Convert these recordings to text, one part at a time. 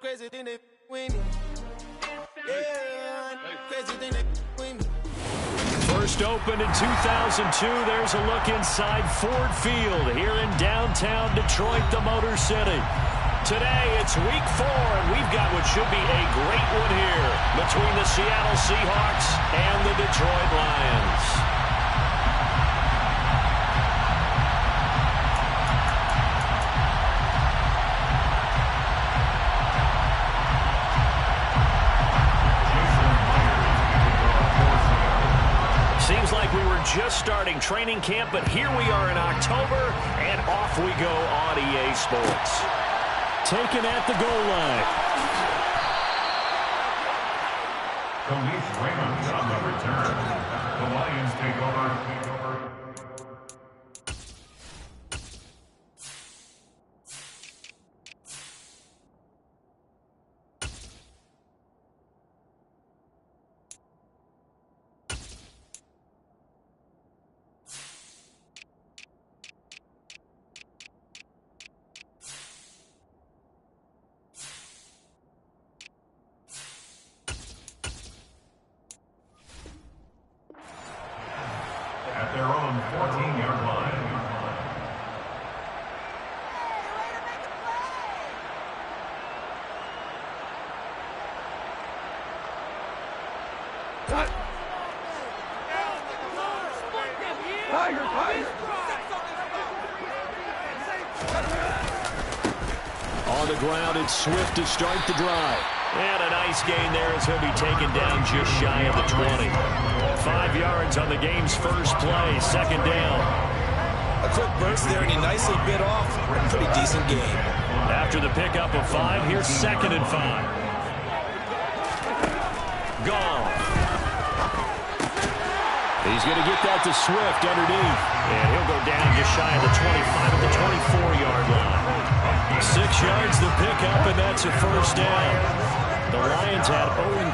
Crazy thing they with me. Yeah, crazy thing they with me. First opened in 2002. There's a look inside Ford Field here in downtown Detroit, the Motor City. Today, it's week 4, and we've got what should be a great one here between the Seattle Seahawks and the Detroit Lions. Seems like we were just starting training camp, but here we are in October, and off we go on EA Sports. Taken at the goal line. Khalif Raymond on the return. The Lions take over. At their own 14-yard line. On the ground, it's Swift to start the drive. And a nice gain there as he'll be taken down just shy of the 20. 5 yards on the game's first play, second down. A quick burst there, and he nicely bit off a pretty decent game. After the pickup of 5, here's 2nd and 5. Gone. He's going to get that to Swift underneath. And he'll go down just shy of the 25 at the 24-yard line. 6 yards the pickup, and that's a first down. The Lions had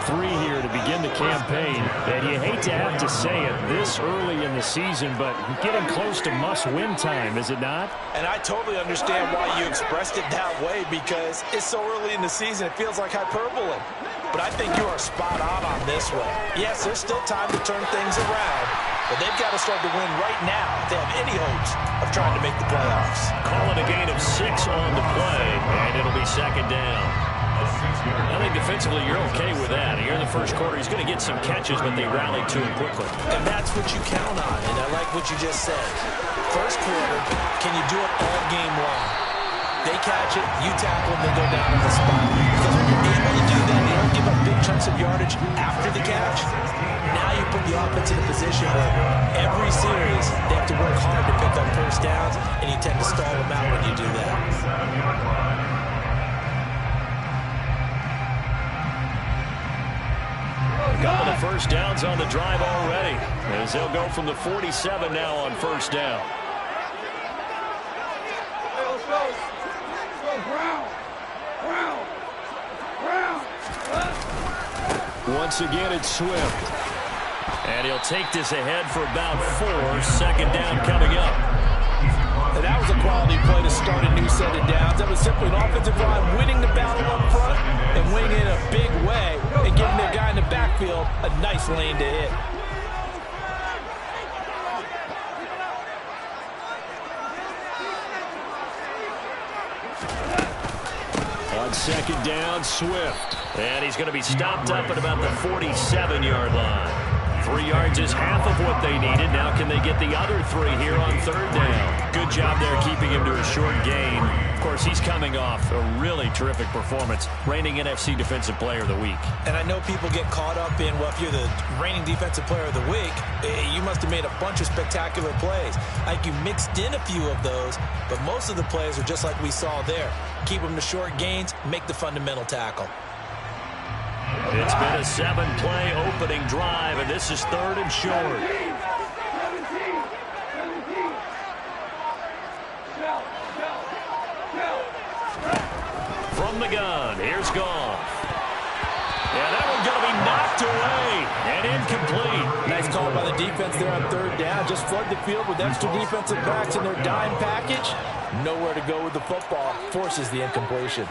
0-3 here to begin the campaign, and you hate to have to say it this early in the season, but getting close to must-win time, is it not? And I totally understand why you expressed it that way, because it's so early in the season, it feels like hyperbole. But I think you are spot on this one. Yes, there's still time to turn things around, but they've got to start to win right now if they have any hopes of trying to make the playoffs. Call it a gain of 6 on the play, and it'll be second down. I think defensively you're okay with that. Here in the first quarter, he's going to get some catches, but they rallied to him quickly. And that's what you count on, and I like what you just said. First quarter, can you do it all game long? They catch it, you tackle them, they go down on the spot. Because when you're able to do that, they don't give up big chunks of yardage after the catch. Now you put the offense in a position where every series they have to work hard to pick up first downs, and you tend to stall them out when you do that. Couple of first downs on the drive already, as they'll go from the 47 now on first down. Once again, it's Swift. And he'll take this ahead for about 4. Second down coming up. And that was a quality play to start a new set of downs. That was simply an offensive line winning the battle up front and winning in a big way and giving their guy in the backfield a nice lane to hit. On second down, Swift. And he's going to be stopped up at about the 47-yard line. 3 yards is half of what they needed. Now can they get the other 3 here on third down? Good job there keeping him to a short gain. Of course, he's coming off a really terrific performance, reigning NFC Defensive Player of the Week. And I know people get caught up in, well, if you're the reigning Defensive Player of the Week, you must have made a bunch of spectacular plays. Like you mixed in a few of those, but most of the plays are just like we saw there. Keep them to short gains, make the fundamental tackle. It's been a 7-play opening drive, and this is 3rd and short. From the gun, here's Goff. Yeah, that one's going to be knocked away and incomplete. Nice call by the defense there on third down. Just flood the field with extra defensive backs in their dime package. Nowhere to go with the football. Forces the incompletion.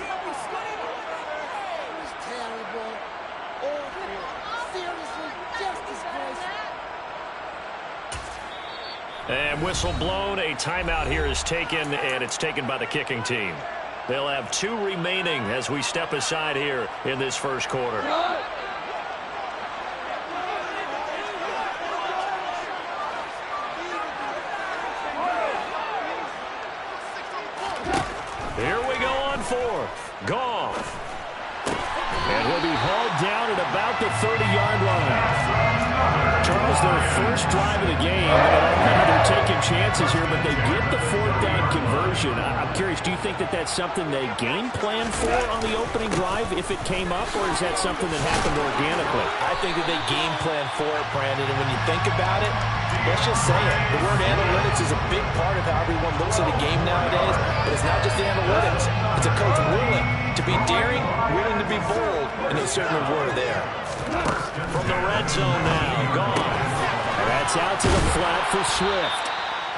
And whistle blown. A timeout here is taken, and it's taken by the kicking team. They'll have 2 remaining as we step aside here in this first quarter. Here we go on 4th. Goff. And he'll be hauled down at about the 30-yard line. Charles, their first drive of the game, and they're taking chances here, but they get the 4th down conversion. I'm curious, do you think that that's something they game plan for on the opening drive if it came up, or is that something that happened organically? I think that they game plan for it, Brandon, and when you think about it, let's just say it. The word analytics is a big part of how everyone looks at a game nowadays, but it's not just the analytics. It's a coach willing to be daring, willing to be bold, and they certainly were there. From the red zone now, Goff. That's out to the flat for Swift.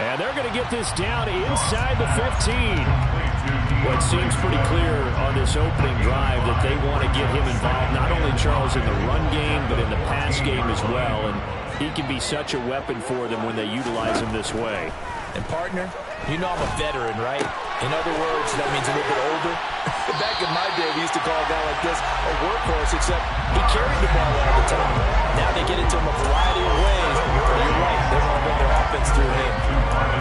And they're going to get this down inside the 15. Well, it seems pretty clear on this opening drive that they want to get him involved, not only Charles in the run game, but in the pass game as well. And he can be such a weapon for them when they utilize him this way. And partner, you know I'm a veteran, right? In other words, that means a little bit older. Back in my day, we used to call a guy like this a workhorse, except he carried the ball all the time. Now they get it to him a variety of ways. But you're right, they want to run their offense through him.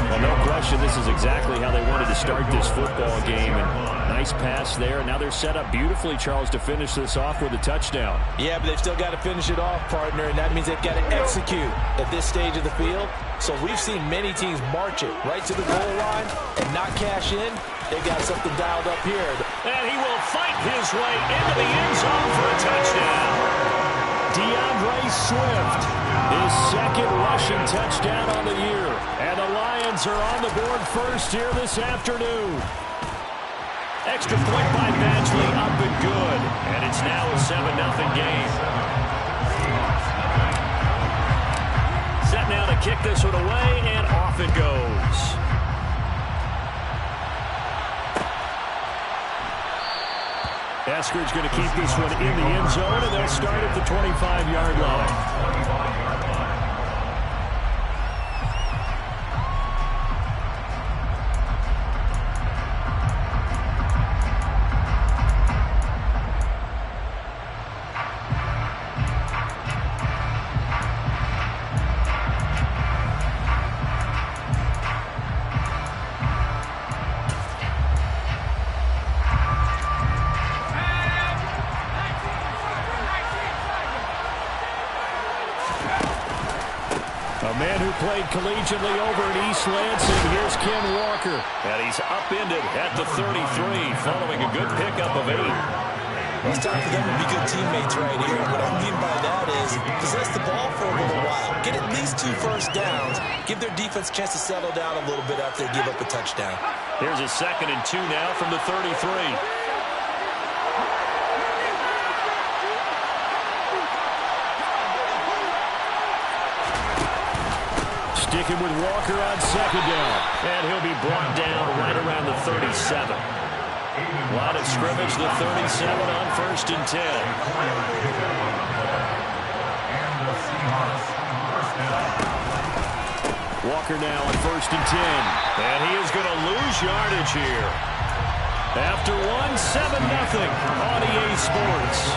Well, no question, this is exactly how they wanted to start this football game. And nice pass there. Now they're set up beautifully, Charles, to finish this off with a touchdown. Yeah, but they've still got to finish it off, partner, and that means they've got to execute at this stage of the field. So we've seen many teams march it right to the goal line and not cash in. They've got something dialed up here. And he will fight his way into the end zone for a touchdown. DeAndre Swift, his second rushing touchdown on the year. And the Lions are on the board first here this afternoon. Extra point by Badgley, up and good. And it's now a 7-0 game. Set now to kick this one away, and off it goes. Eskridge going to keep this one in the end zone, and they'll start at the 25-yard line. Played collegiately over at East Lansing. Here's Ken Walker. And he's upended at the 33 following a good pickup of 8. It's time for them to be good teammates right here. What I mean by that is possess the ball for a little while. Get at least 2 first downs. Give their defense a chance to settle down a little bit after they give up a touchdown. Here's a 2nd and 2 now from the 33. Sticking with Walker on 2nd down. And he'll be brought down right around the 37. Line of scrimmage, the 37 on 1st and 10. Walker now on 1st and 10. And he is going to lose yardage here. After one, 7-0 on EA Sports.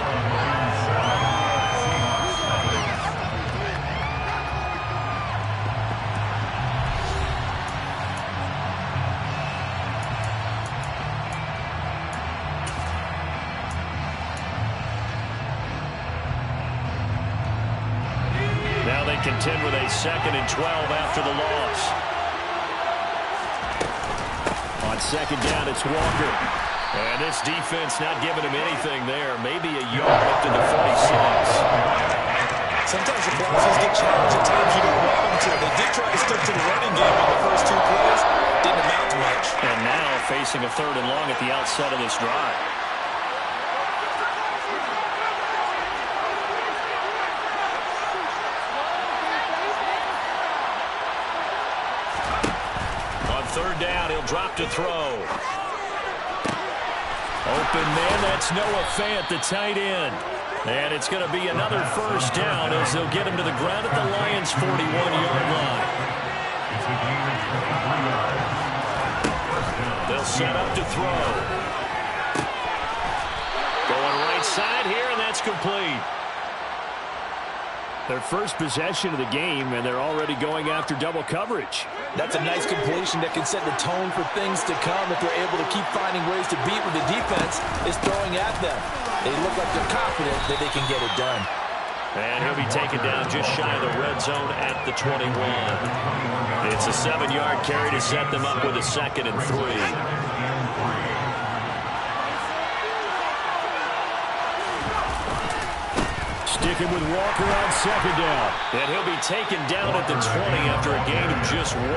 Contend with a 2nd and 12 after the loss. On 2nd down, it's Walker. And this defense not giving him anything there. Maybe a yard up to the 46. Sometimes the Broncos get challenged at times you don't want them to. They did try to stick to the running game on the first 2 plays. Didn't amount to much. And now facing a 3rd and long at the outset of this drive. Down, he'll drop to throw. Open man, that's Noah Fant, the tight end. And it's going to be another first down as they'll get him to the ground at the Lions' 41-yard line. set up to throw. Going right side here, and that's complete. Their first possession of the game, and they're already going after double coverage. That's a nice completion that can set the tone for things to come if they're able to keep finding ways to beat what the defense is throwing at them. They look like they're confident that they can get it done. And he'll be taken down just shy of the red zone at the 21. It's a 7-yard carry to set them up with a 2nd and 3. Sticking with Walker on 2nd down. And he'll be taken down at the 20 after a gain of just 1. The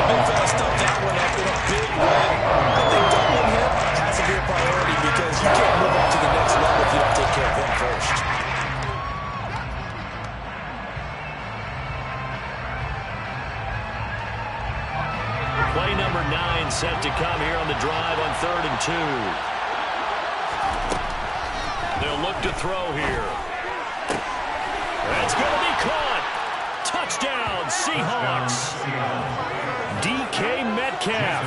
big fella stuffed that one up in a big way. I think doubling him has to be a priority because you can't move on to the next level if you don't take care of him first. Play number 9 set to come here on the drive on 3rd and 2. They'll look to throw here. That's going to be caught. Touchdown, Seahawks. DK Metcalf,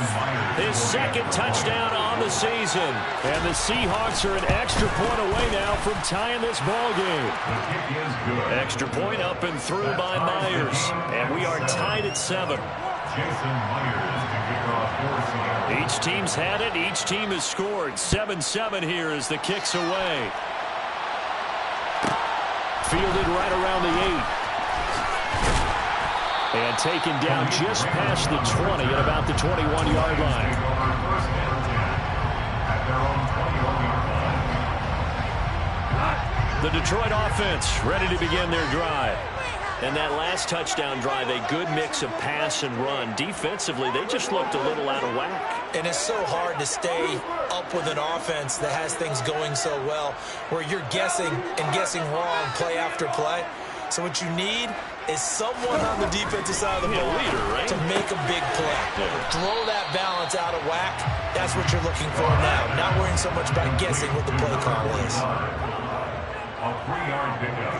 his 2nd touchdown on the season. And the Seahawks are an extra point away now from tying this ball game. Extra point up and through by Myers. And we are tied at 7. Each team's had it. Each team has scored. 7-7 here as the kick's away. Fielded right around the 8. And taken down just past the 20 at about the 21-yard line. The Detroit offense ready to begin their drive. And that last touchdown drive, a good mix of pass and run. Defensively, they just looked a little out of whack. And it's so hard to stay up with an offense that has things going so well, where you're guessing and guessing wrong play after play. So what you need is someone on the defensive side of the ball to make a big play. Throw that balance out of whack. That's what you're looking for now. Not worrying so much about guessing what the play call is. A 3-yard pickup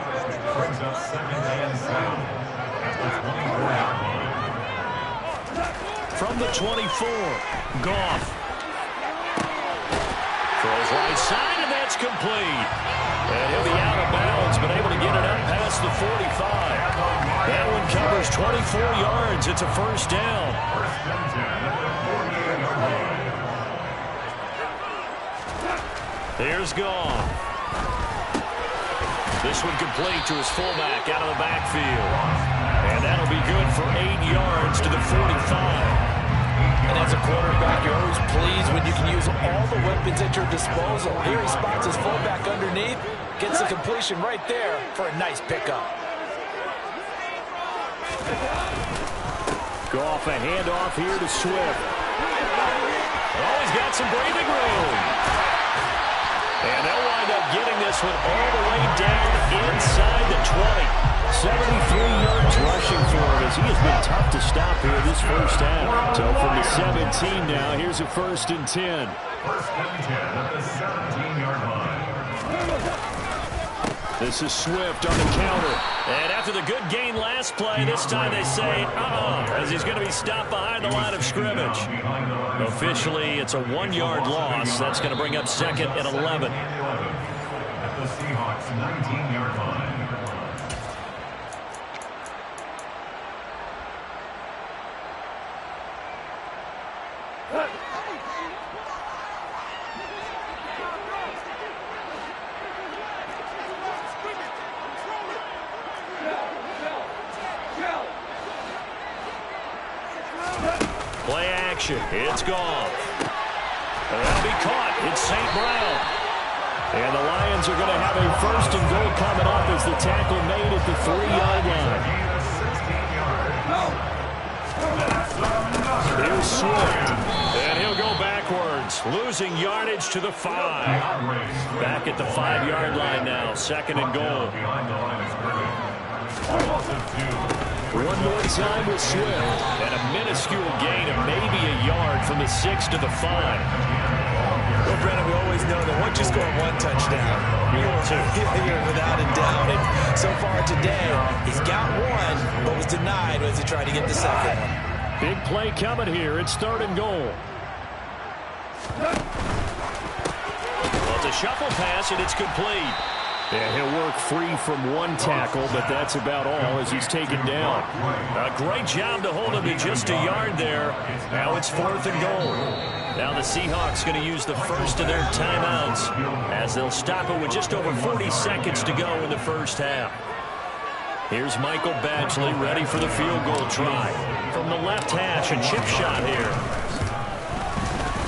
brings up 2nd and 7 at the 24-yard line. From the 24, Goff. Throws right side, and that's complete. And he'll be out of bounds, but able to get it up past the 45. That one covers 24 yards. It's a 1st down. 1st and 10 at the 48-yard line. Here's Goff. This one complete to his fullback out of the backfield. And that'll be good for 8 yards to the 45. And as a quarterback, you're always pleased when you can use all the weapons at your disposal. Here he spots his fullback underneath, gets the completion right there for a nice pickup. Goff, a handoff here to Swift. Oh, he's got some breathing room. And they'll wind up getting this one all the way down inside the 20. 73 yards rushing for him as he has been tough to stop here this 1st half. So from the 17 now, here's a 1st and 10. 1st and 10 at the 17-yard line. This is Swift on the counter. And after the good gain last play, this time they say, as he's going to be stopped behind the line of scrimmage. Officially, it's a 1-yard loss. That's going to bring up 2nd and 11. At the Seahawks 19-yard line. Play action. It's gone. That'll be caught. It's St. Brown. And the Lions are going to have a 1st and goal coming up as the tackle made at the 3-yard line. Here's Swift. And he'll go backwards, losing yardage to the 5. Back at the 5-yard line now. 2nd and goal. One more time with Swift. And a minuscule gain of maybe a yard from the 6 to the 5. Well, Brennan, we always know that once you score 1 touchdown, you're without a doubt. And so far today, he's got 1, but was denied as he tried to get the 2nd one. Big play coming here. It's 3rd and goal. Well, it's a shuffle pass, and it's complete. Yeah, he'll work free from one tackle, but that's about all as he's taken down. A great job to hold him to just a yard there. Now it's 4th and goal. Now the Seahawks going to use the first of their timeouts as they'll stop it with just over 40 seconds to go in the first half. Here's Michael Badgley ready for the field goal try. From the left hash, a chip shot here.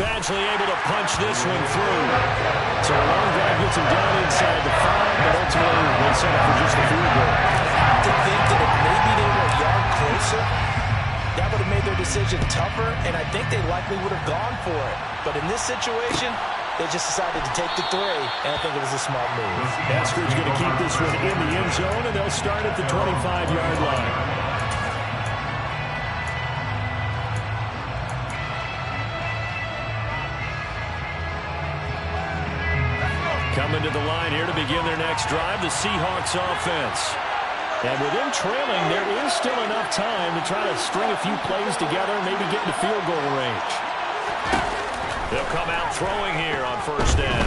Badgley able to punch this one through. So a long drive gets him down inside the 5, but ultimately they set up for just a field goal. I have to think that if maybe they were a yard closer, that would have made their decision tougher, and I think they likely would have gone for it. But in this situation, they just decided to take the 3, and I think it was a smart move. Eskridge going to keep this one in the end zone, and they'll start at the 25-yard line. Coming to the line here to begin their next drive, the Seahawks offense. And with them trailing, there is still enough time to try to string a few plays together, maybe get in the field goal range. They'll come out throwing here on 1st down.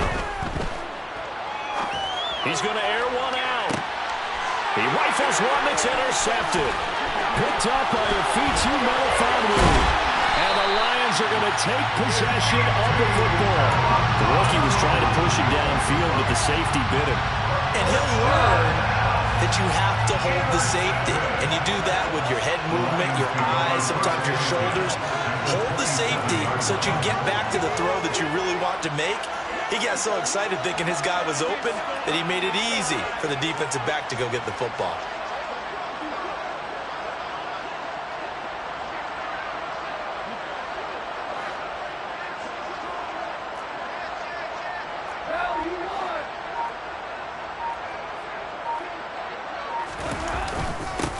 He's going to air one out. He rifles one that's intercepted. Picked up by a Fitu Melifonwu. And the Lions are going to take possession of the football. The rookie was trying to push him downfield, but the safety bit him. And he'll learn that you have to hold the safety. And you do that with your head movement, your eyes, sometimes your shoulders. Hold the safety so that you can get back to the throw that you really want to make. He got so excited thinking his guy was open that he made it easy for the defensive back to go get the football.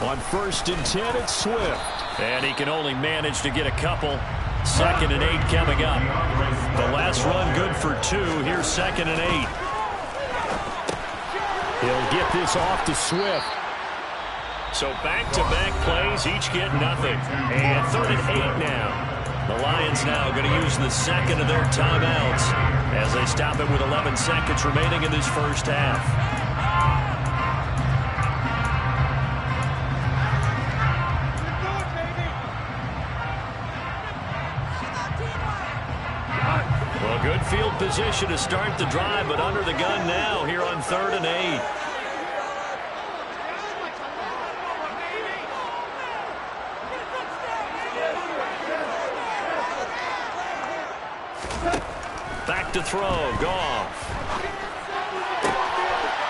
On 1st and 10, it's Swift. And he can only manage to get a couple. 2nd and 8 coming up. The last run good for 2. Here's 2nd and 8. He'll get this off to Swift. So back-to-back plays, each get nothing. And 3rd and 8 now. The Lions now going to use the 2nd of their timeouts as they stop it with 11 seconds remaining in this first half. Well, good field position to start the drive, but under the gun now here on 3rd and 8. Back to throw, Goff.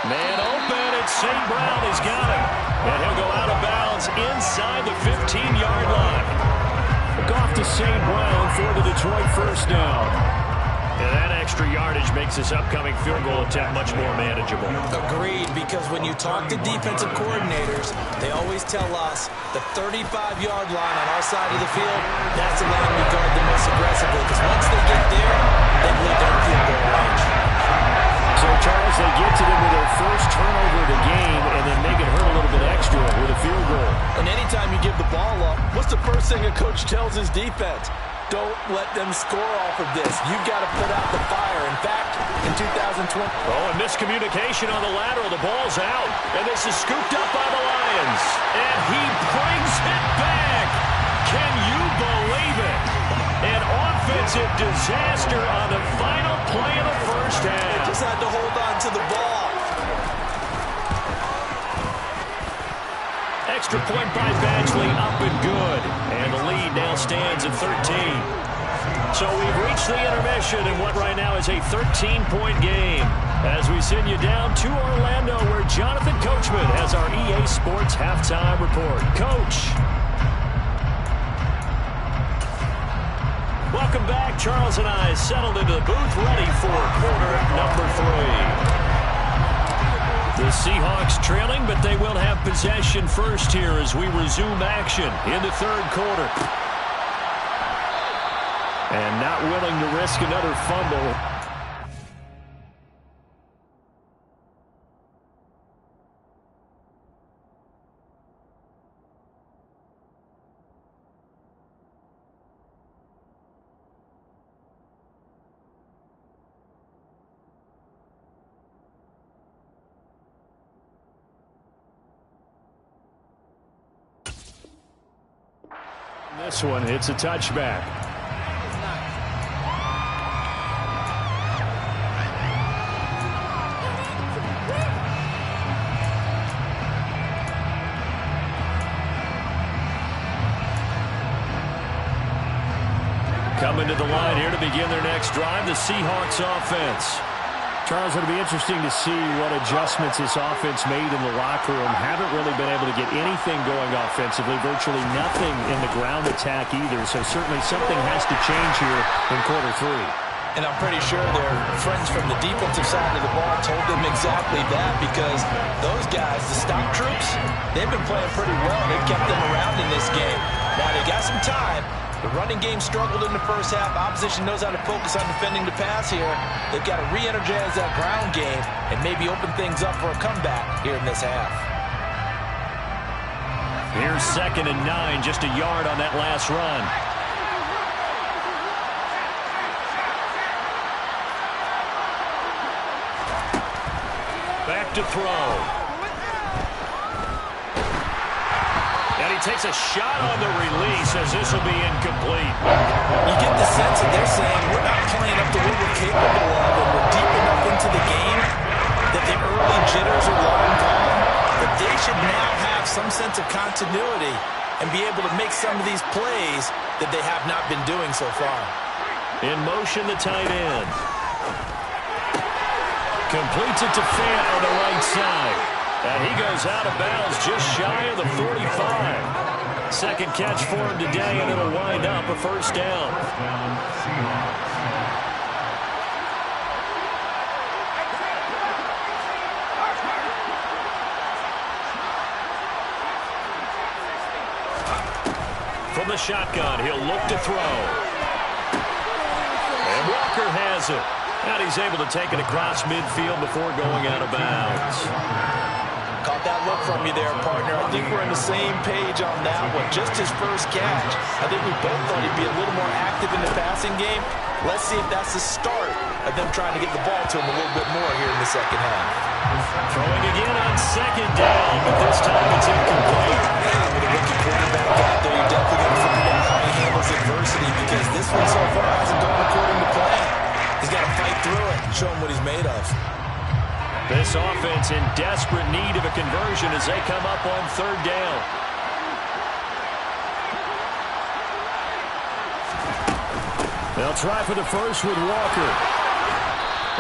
Man open, it's St. Brown, he's got him. And he'll go out of bounds inside the 15-yard line. Goff to St. Brown for the Detroit first down. And that extra yardage makes this upcoming field goal attempt much more manageable. Agreed, because when you talk to defensive coordinators, they always tell us the 35-yard line on our side of the field, that's the line we guard the most aggressively, because once they get there, they leave their field goal range. So, Charles, they get to them with their first turnover of the game and then make it hurt a little bit extra with a field goal. And anytime you give the ball up, what's the first thing a coach tells his defense? Don't let them score off of this. You've got to put out the fire. In fact, in 2020... Oh, and miscommunication on the lateral. The ball's out. And this is scooped up by the Lions. And he brings it back. Can you believe it? An offensive disaster on the final play of the first half. They just had to hold on to the ball. Extra point by Badgley, up and good. And the lead now stands at 13. So we've reached the intermission in what right now is a 13-point game. As we send you down to Orlando, where Jonathan Coachman has our EA Sports halftime report. Coach. Welcome back. Charles and I settled into the booth, ready for quarter number 3. The Seahawks trailing, but they will have possession first here as we resume action in the third quarter. And not willing to risk another fumble. This one hits a touchback. Coming to the line here to begin their next drive, the Seahawks offense. Charles, it'll be interesting to see what adjustments this offense made in the locker room. Haven't really been able to get anything going offensively, virtually nothing in the ground attack either. So certainly something has to change here in quarter three. And I'm pretty sure their friends from the defensive side of the ball told them exactly that, because those guys, the stop troops, they've been playing pretty well. They've kept them around in this game. Now they got some time. The running game struggled in the first half. Opposition knows how to focus on defending the pass here. They've got to re-energize that ground game and maybe open things up for a comeback here in this half. Here's 2nd and 9, just a yard on that last run. Back to throw. And he takes a shot on the release as this will be incomplete. You get the sense that they're saying we're not playing up to what we're capable of, and we're deep enough into the game that the early jitters are long gone, that they should now have some sense of continuity and be able to make some of these plays that they have not been doing so far. In motion, the tight end. Completes it to Fant on the right side. And he goes out of bounds just shy of the 45. Second catch for him today, and it'll wind up a first down. From the shotgun, he'll look to throw. And Walker has it. And he's able to take it across midfield before going out of bounds. Caught that look from you there, partner. I think we're on the same page on that one. Just his first catch. I think we both thought he'd be a little more active in the passing game. Let's see if that's the start of them trying to get the ball to him a little bit more here in the second half. Throwing again on 2nd down, but this time it's incomplete. With a rookie quarterback out there, you're definitely going to find out how he handles adversity, because this one so far hasn't gone according to plan. He's got to fight through it and show him what he's made of. This offense in desperate need of a conversion as they come up on 3rd down. They'll try for the first with Walker.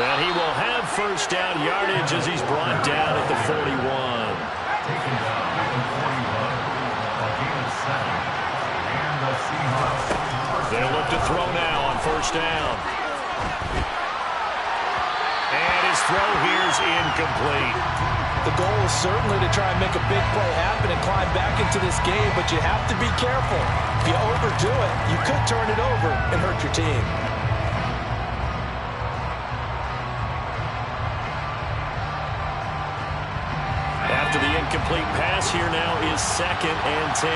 And he will have first down yardage as he's brought down at the 41. Taken down at the 41. A gain of 7. And the Seahawks. They'll look to throw now on first down. And his throw here's incomplete. The goal is certainly to try and make a big play happen and climb back into this game, but you have to be careful. If you overdo it, you could turn it over and hurt your team. After the incomplete pass, here now is 2nd and 10.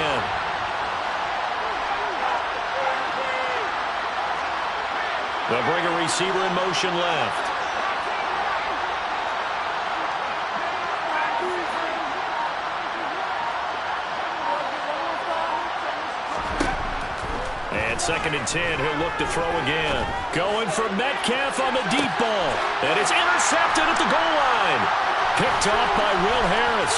They'll bring a receiver in motion left. And 2nd and 10, he'll look to throw again. Going for Metcalf on the deep ball. And it's intercepted at the goal line. Picked off by Will Harris.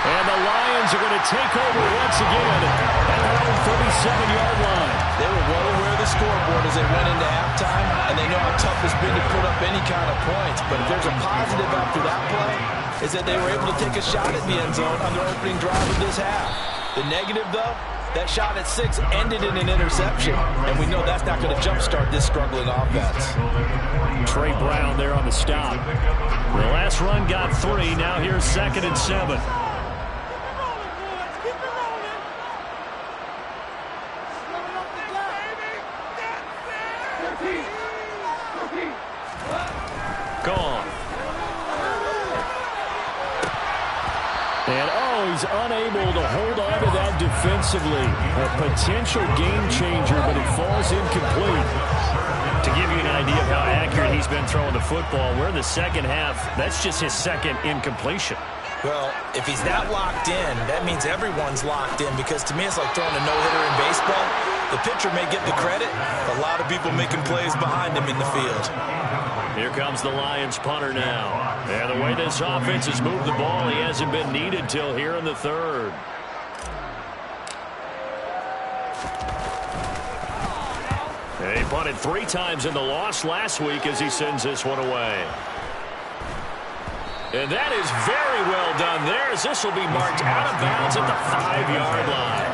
And the Lions are going to take over once again at their own 37-yard line. They were well aware of the scoreboard as they went into halftime, and they know how tough it's been to put up any kind of points. But if there's a positive after that play, is that they were able to take a shot at the end zone on their opening drive of this half. The negative, though, that shot at 6 ended in an interception, and we know that's not going to jumpstart this struggling offense. Trey Brown there on the stop. The last run got 3. Now here's 2nd and 7. Gone. And he's unable to hold on to that defensively. A potential game changer, but it falls incomplete. To give you an idea of how accurate he's been throwing the football, we're in the second half. That's just his 2nd incompletion. Well, if he's that locked in, that means everyone's locked in, because to me it's like throwing a no-hitter in baseball. The pitcher may get the credit, but a lot of people making plays behind him in the field. Here comes the Lions punter now. And the way this offense has moved the ball, he hasn't been needed till here in the third. He punted 3 times in the loss last week as he sends this one away. And that is very well done there, as this will be marked out of bounds at the 5-yard line.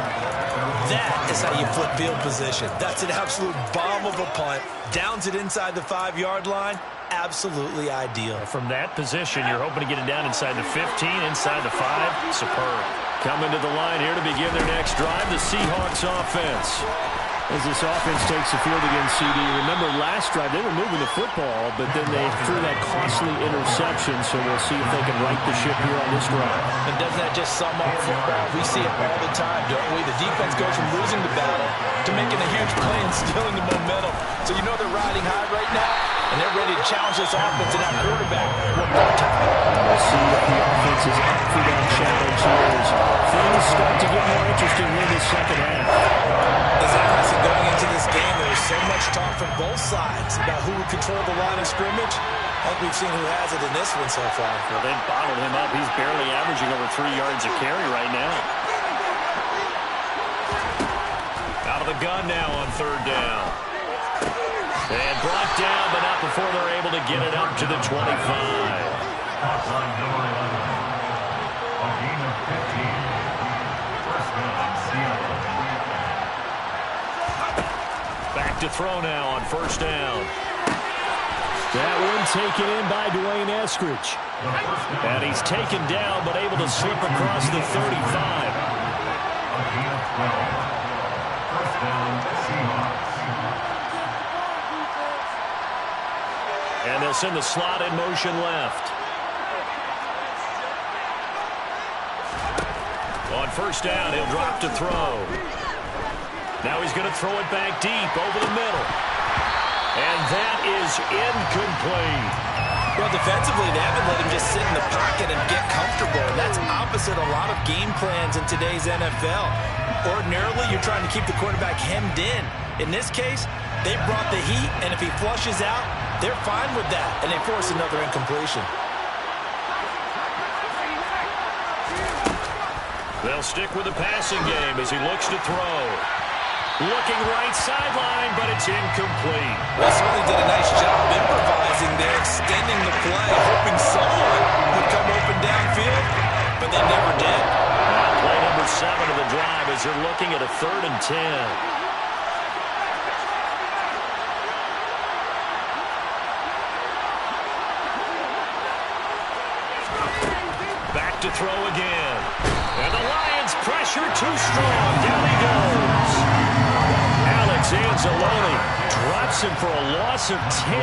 That is how you flip field position. That's an absolute bomb of a punt. Downs it inside the 5-yard line. Absolutely ideal. From that position, you're hoping to get it down inside the 15, inside the 5. Superb. Coming to the line here to begin their next drive, the Seahawks offense. As this offense takes the field against CD, remember last drive they were moving the football, but then they threw that costly interception, so we'll see if they can right the ship here on this drive. And doesn't that just sum up football? We see it all the time, don't we? The defense goes from losing the battle to making a huge play and stealing the momentum. So you know they're riding high right now, and they're ready to challenge this offense and that quarterback one more time. We'll see if the offense is up for that challenge here as things start to get more interesting in this second half. It's interesting going into this game. There's so much talk from both sides about who would control the line of scrimmage. I think we've seen who has it in this one so far. Well, they've bottled him up. He's barely averaging over 3 yards a carry right now. Out of the gun now on 3rd down. And brought down, but not before they're able to get it up to the 25. Hotline number 11. A gain of 15. First down, Seattle. Back to throw now on 1st down. That one taken in by Dwayne Eskridge. And he's taken down, but able to slip across the 35. A gain of 12. First down, Seahawks. And they'll send the slot in motion left. On 1st down, he'll drop to throw. Now he's going to throw it back deep over the middle. And that is incomplete. Well, defensively, they haven't let him just sit in the pocket and get comfortable. And that's opposite a lot of game plans in today's NFL. Ordinarily, you're trying to keep the quarterback hemmed in. In this case, they brought the heat, and if he flushes out, they're fine with that, and they force another incompletion. They'll stick with the passing game as he looks to throw. Looking right sideline, but it's incomplete. Well, certainly did a nice job improvising there, extending the play, hoping someone would come open downfield, but they never did. Now play number 7 of the drive as they're looking at a 3rd and 10. Back to throw again. And the Lions pressure too strong. Down he goes. Alex Anzalone drops him for a loss of 10.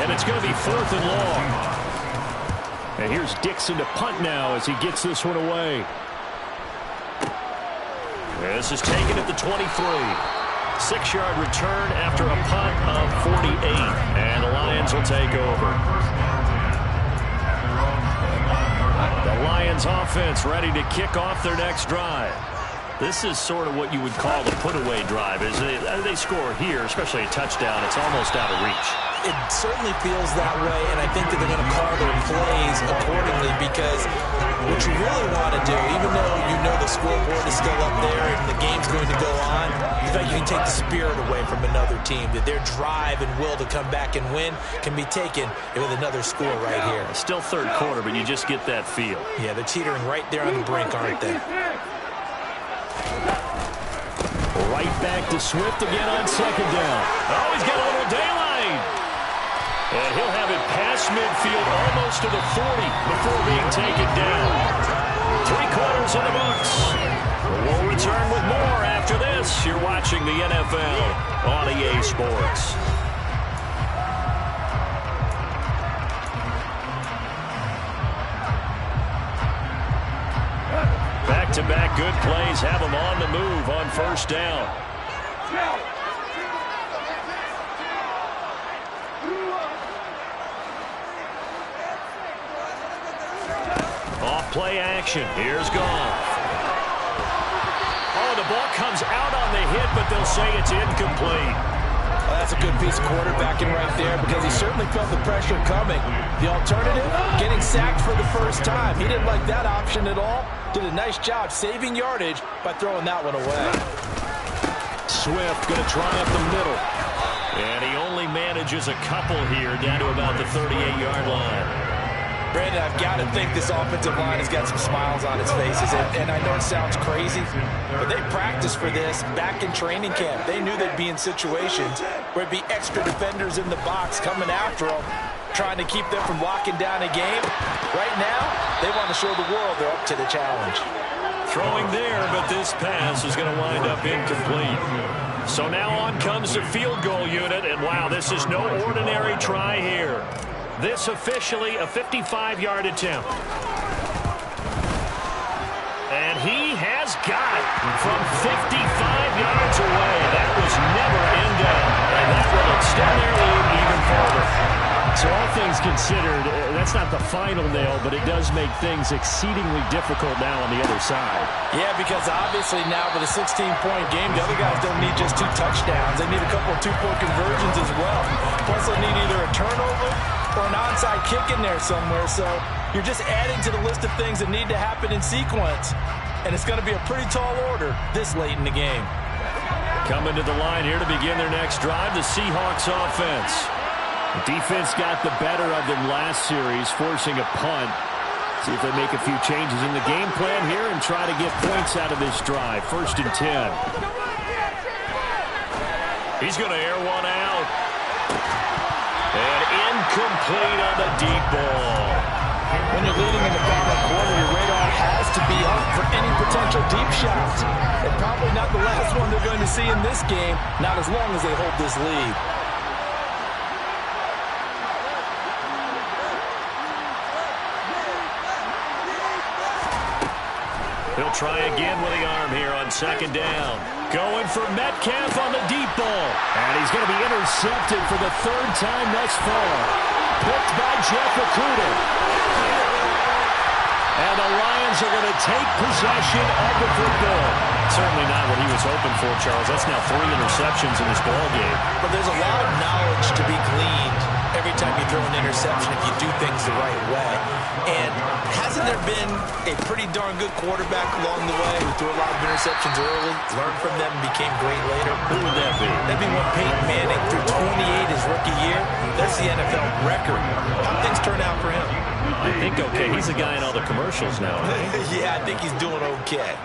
And it's going to be 4th and long. And here's Dixon to punt now as he gets this one away. This is taken at the 23. 6-yard return after a punt of 48. And the Lions will take over. The Lions offense ready to kick off their next drive. This is sort of what you would call the put-away drive. As they score here, especially a touchdown, it's almost out of reach. It certainly feels that way, and I think that they're going to call their plays accordingly, because what you really want to do, even though you know the scoreboard is still up there and the game's going to go on, in fact, you can take the spirit away from another team, that their drive and will to come back and win can be taken with another score right here. Still 3rd quarter, but you just get that feel. Yeah, they're teetering right there on the brink, aren't they? Right back to Swift again on 2nd down. Oh, he's got a little daylight. And he'll have it past midfield almost to the 40 before being taken down. 3 quarters in the books. We'll return with more after this. You're watching the NFL on EA Sports. Back-to-back good plays have them on the move on 1st down. Off play action. Here's Goff. Oh, the ball comes out on the hit, but they'll say it's incomplete. Well, that's a good piece of quarterbacking right there because he certainly felt the pressure coming. The alternative, getting sacked for the first time. He didn't like that option at all. Did a nice job saving yardage by throwing that one away. Swift going to try up the middle. And he only manages a couple here down to about the 38-yard line. Brandon, I've got to think this offensive line has got some smiles on its faces. And I know it sounds crazy, but they practiced for this back in training camp. They knew they'd be in situations where it'd be extra defenders in the box coming after them, trying to keep them from locking down a game. Right now, they want to show the world they're up to the challenge. Throwing there, but this pass is going to wind up incomplete. So now on comes the field goal unit, and wow, this is no ordinary try here. This officially a 55-yard attempt. And he has got it from 55 yards away. That was never in doubt. And that will extend their lead even further. So all things considered, that's not the final nail, but it does make things exceedingly difficult now on the other side. Yeah, because obviously now with a 16-point game, the other guys don't need just 2 touchdowns. They need a couple of 2-point conversions as well. Plus they need either a turnover or an onside kick in there somewhere. So you're just adding to the list of things that need to happen in sequence. And it's going to be a pretty tall order this late in the game. Coming to the line here to begin their next drive, the Seahawks offense. The defense got the better of them last series, forcing a punt. See if they make a few changes in the game plan here and try to get points out of this drive. 1st and 10. He's going to air one out. And incomplete on the deep ball. When you're leading in the final quarter, your radar has to be up for any potential deep shots. And probably not the last one they're going to see in this game, not as long as they hold this lead. He'll try again with the arm here on 2nd down. Going for Metcalf on the deep ball. And he's going to be intercepted for the 3rd time thus far. Picked by Jeff Okudah. And the Lions are going to take possession of the football. Certainly not what he was hoping for, Charles. That's now 3 interceptions in this ball game. But there's a lot of knowledge to be gleaned every time you throw an interception if you do things the right way. And hasn't there been a pretty darn good quarterback along the way who threw a lot of interceptions early, learned from them, and became great later? Who would that be? That'd be one Peyton Manning threw 28 his rookie year. That's the NFL record. How things turn out for him? I think okay. He's a guy in all the commercials now. Yeah, I think he's doing okay.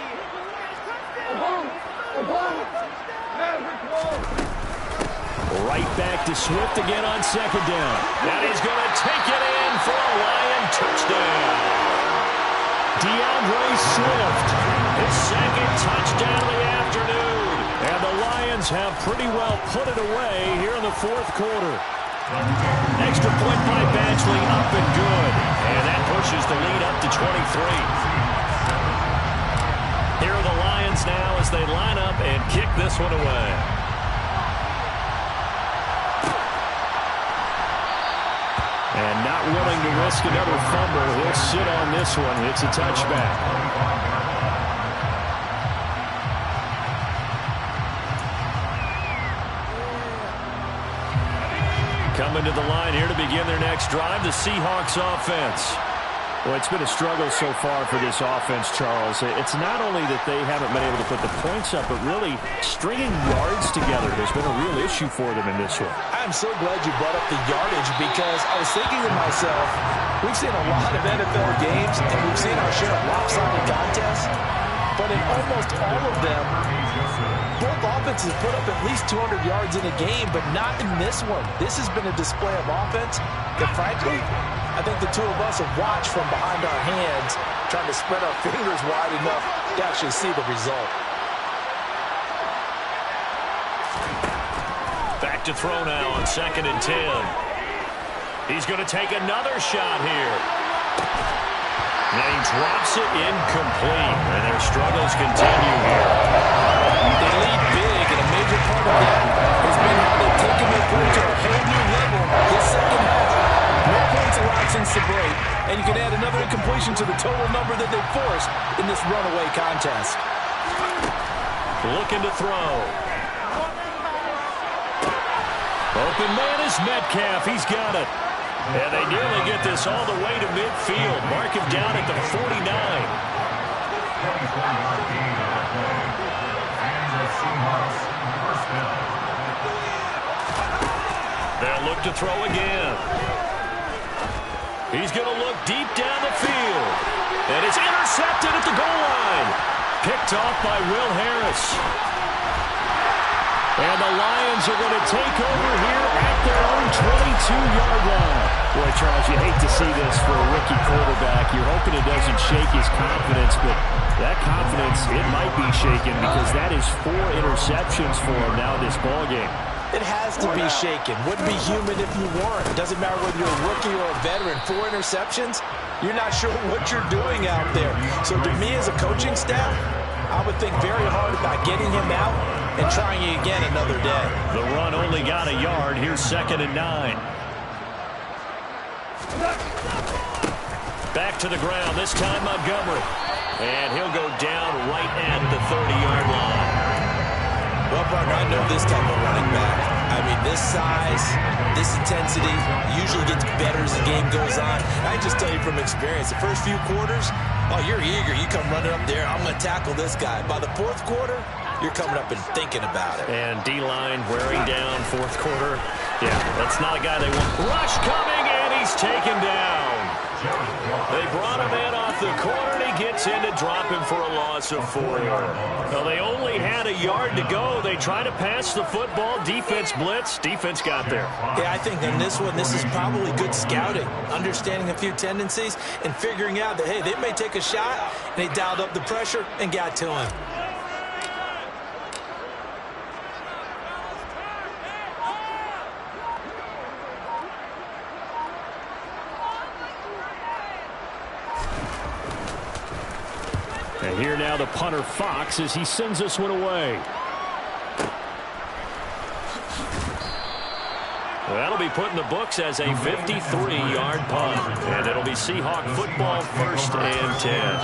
Right back to Swift again on 2nd down. And he's going to take it in for a Lion touchdown. DeAndre Swift. His 2nd touchdown of the afternoon. And the Lions have pretty well put it away here in the 4th quarter. Extra point by Badgley, up and good. And that pushes the lead up to 23. Here are the Lions now as they line up and kick this one away. And not willing to risk another fumble. He'll sit on this one. It's a touchback. Coming to the line here to begin their next drive, the Seahawks offense. Well, it's been a struggle so far for this offense, Charles. It's not only that they haven't been able to put the points up, but really stringing yards together has been a real issue for them in this one. I'm so glad you brought up the yardage because I was thinking to myself, we've seen a lot of NFL games and we've seen our share of lopsided contests, but in almost all of them, both offenses put up at least 200 yards in a game, but not in this one. This has been a display of offense that, frankly, I think the two of us have watched from behind our hands, trying to spread our fingers wide enough to actually see the result. Back to throw now on 2nd and 10. He's going to take another shot here. And he drops it incomplete. And their struggles continue here. They lead big, and a major part of that has been how they've taken their play to a whole new level this second half. No points allowed since the break, and you can add another incompletion to the total number that they forced in this runaway contest. Looking to throw. Open man is Metcalf. He's got it. And they nearly get this all the way to midfield. Mark him down at the 49. They'll look to throw again. He's going to look deep down the field. And it's intercepted at the goal line. Picked off by Will Harris. And the Lions are going to take over here at their own 22-yard line. Boy, Charles, you hate to see this for a rookie quarterback. You're hoping it doesn't shake his confidence, but that confidence, it might be shaken because that is 4 interceptions for him now in this ballgame. It has to be shaken. Wouldn't be human if you weren't. It doesn't matter whether you're a rookie or a veteran. 4 interceptions, you're not sure what you're doing out there. So to me as a coaching staff, I would think very hard about getting him out and trying it again another day. The run only got a yard. Here's 2nd and 9. Back to the ground, this time Montgomery. And he'll go down right at the 30-yard line. Well, partner, I know this type of running back. I mean, this size, this intensity usually gets better as the game goes on. I just tell you from experience, the first few quarters, oh, you're eager. You come running up there, I'm going to tackle this guy. By the 4th quarter, you're coming up and thinking about it. And D-line wearing down 4th quarter. Yeah, that's not a guy they want. Rush coming, and he's taken down. They brought him in off the corner, and he gets in to drop him for a loss of 4. Well, they only had a yard to go. They try to pass the football. Defense blitz. Defense got there. Yeah, I think in this one, this is probably good scouting, understanding a few tendencies, and figuring out that, hey, they may take a shot, and they dialed up the pressure and got to him. And here now the punter Fox as he sends this one away. That'll be put in the books as a 53-yard punt. And it'll be Seahawk football, 1st and 10.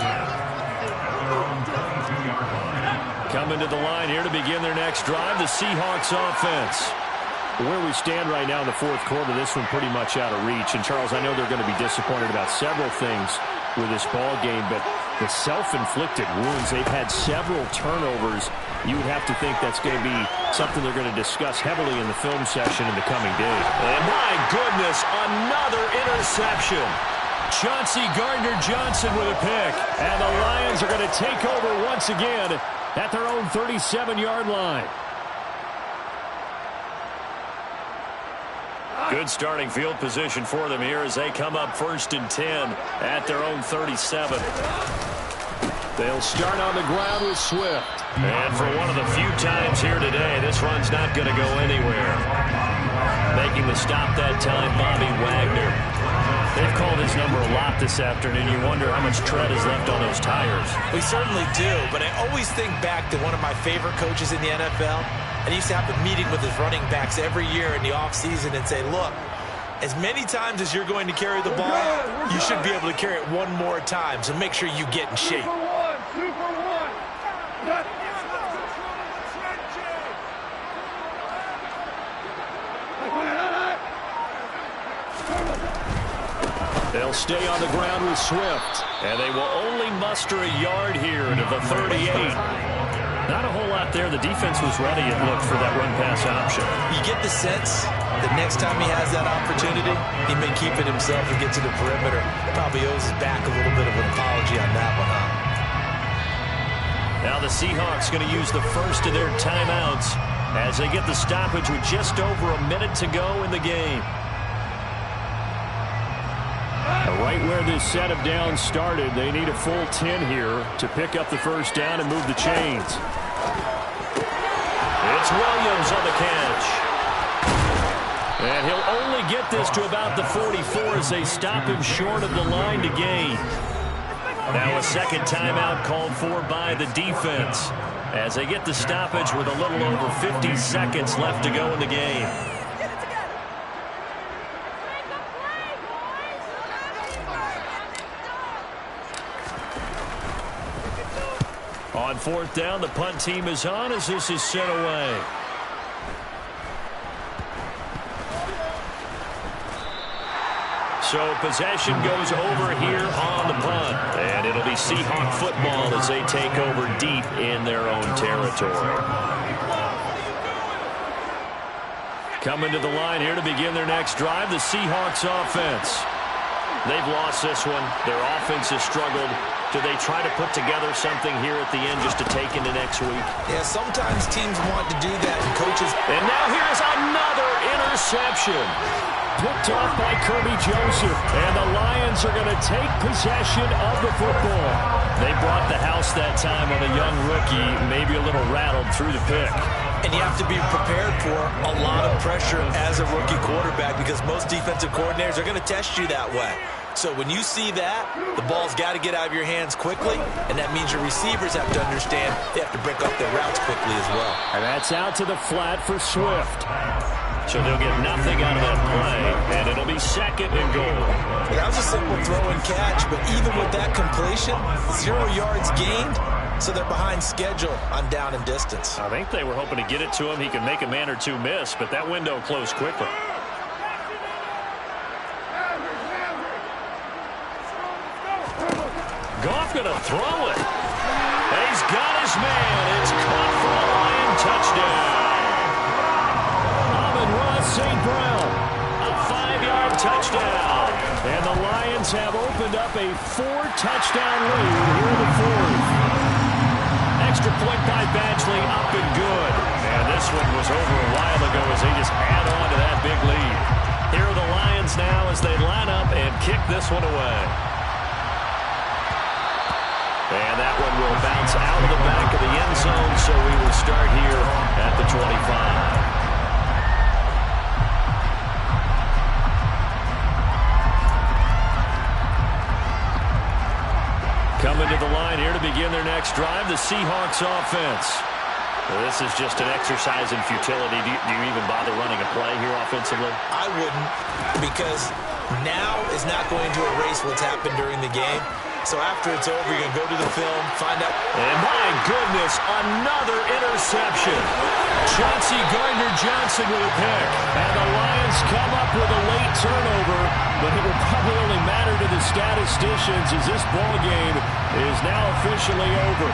Coming to the line here to begin their next drive, the Seahawks offense. Where we stand right now in the 4th quarter, this one pretty much out of reach. And, Charles, I know they're going to be disappointed about several things with this ball game, but the self-inflicted wounds, they've had several turnovers. You would have to think that's going to be something they're going to discuss heavily in the film session in the coming days. And my goodness, another interception. Chauncey Gardner-Johnson with a pick. And the Lions are going to take over once again at their own 37-yard line. Good starting field position for them here as they come up 1st and 10 at their own 37. They'll start on the ground with Swift. And for one of the few times here today, this run's not going to go anywhere. Making the stop that time, Bobby Wagner. They've called his number a lot this afternoon. You wonder how much tread is left on those tires. We certainly do, but I always think back to one of my favorite coaches in the NFL. And he used to have a meeting with his running backs every year in the offseason and say, look, as many times as you're going to carry the ball, you should be able to carry it one more time. So make sure you get in shape. They'll stay on the ground with Swift. And they will only muster a yard here to the 38. Not a whole lot there. The defense was ready, it looked, for that run-pass option. You get the sense that next time he has that opportunity, he may keep it himself and get to the perimeter. Probably owes his back a little bit of an apology on that one, huh? Now the Seahawks going to use the first of their timeouts as they get the stoppage with just over a minute to go in the game. Right where this set of downs started, they need a full 10 here to pick up the first down and move the chains. It's Williams on the catch. And he'll only get this to about the 44 as they stop him short of the line to gain. Now a second timeout called for by the defense as they get the stoppage with a little over 50 seconds left to go in the game. On fourth down, the punt team is on as this is sent away. So possession goes over here on the punt. And it'll be Seahawk football as they take over deep in their own territory. Coming to the line here to begin their next drive, the Seahawks offense. They've lost this one. Their offense has struggled. Do they try to put together something here at the end just to take into next week? Yeah, sometimes teams want to do that, and coaches... And now here's another interception. Picked off by Kirby Joseph. And the Lions are going to take possession of the football. They brought the house that time on a young rookie, maybe a little rattled through the pick. And you have to be prepared for a lot of pressure as a rookie quarterback because most defensive coordinators are going to test you that way. So when you see that, the ball's got to get out of your hands quickly, and that means your receivers have to understand they have to break up their routes quickly as well. And that's out to the flat for Swift. So they'll get nothing out of that play, and it'll be second and goal. That was a simple throw and catch, but even with that completion, 0 yards gained, so they're behind schedule on down and distance. I think they were hoping to get it to him. He could make a man or two miss, but that window closed quickly. Goff going to throw it. He's got his man. It's caught for a Lion touchdown. St. Brown, a 5-yard touchdown. And the Lions have opened up a 4-touchdown lead here in the fourth. Extra point by Badgley, up and good. And this one was over a while ago as they just add on to that big lead. Here are the Lions now as they line up and kick this one away. And that one will bounce out of the back of the end zone, so we will start here at the 25. Coming to the line here to begin their next drive, the Seahawks offense. Well, this is just an exercise in futility. Do you even bother running a play here offensively? I wouldn't, because now is not going to erase what's happened during the game. So after it's over, you're going to go to the film, find out. And my goodness, another interception. Chauncey Gardner-Johnson with a pick. And the Lions come up with a late turnover, but it will probably only matter to the statisticians as this ball game is now officially over.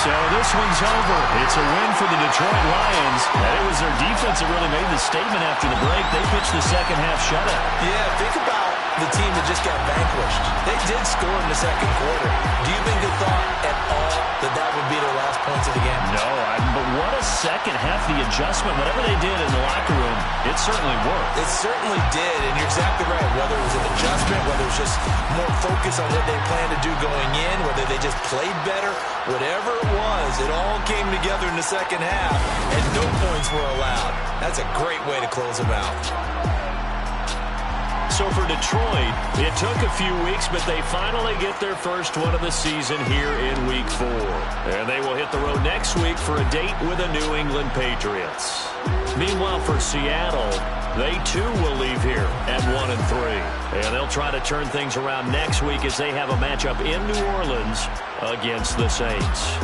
So this one's over. It's a win for the Detroit Lions. And it was their defense that really made the statement after the break. They pitched the second half shutout. Yeah, think about the team that just got vanquished. They did score in the second quarter. Do you think they thought at all that that would be their last points of the game? No, but what a second half. The adjustment, whatever they did in the locker room, it certainly worked. It certainly did, and you're exactly right. Whether it was an adjustment, whether it was just more focus on what they planned to do going in, whether they just played better, whatever it was, it all came together in the second half, and no points were allowed. That's a great way to close them out. So for Detroit, it took a few weeks, but they finally get their first one of the season here in Week 4. And they will hit the road next week for a date with the New England Patriots. Meanwhile, for Seattle, they too will leave here at 1-3. And they'll try to turn things around next week as they have a matchup in New Orleans against the Saints.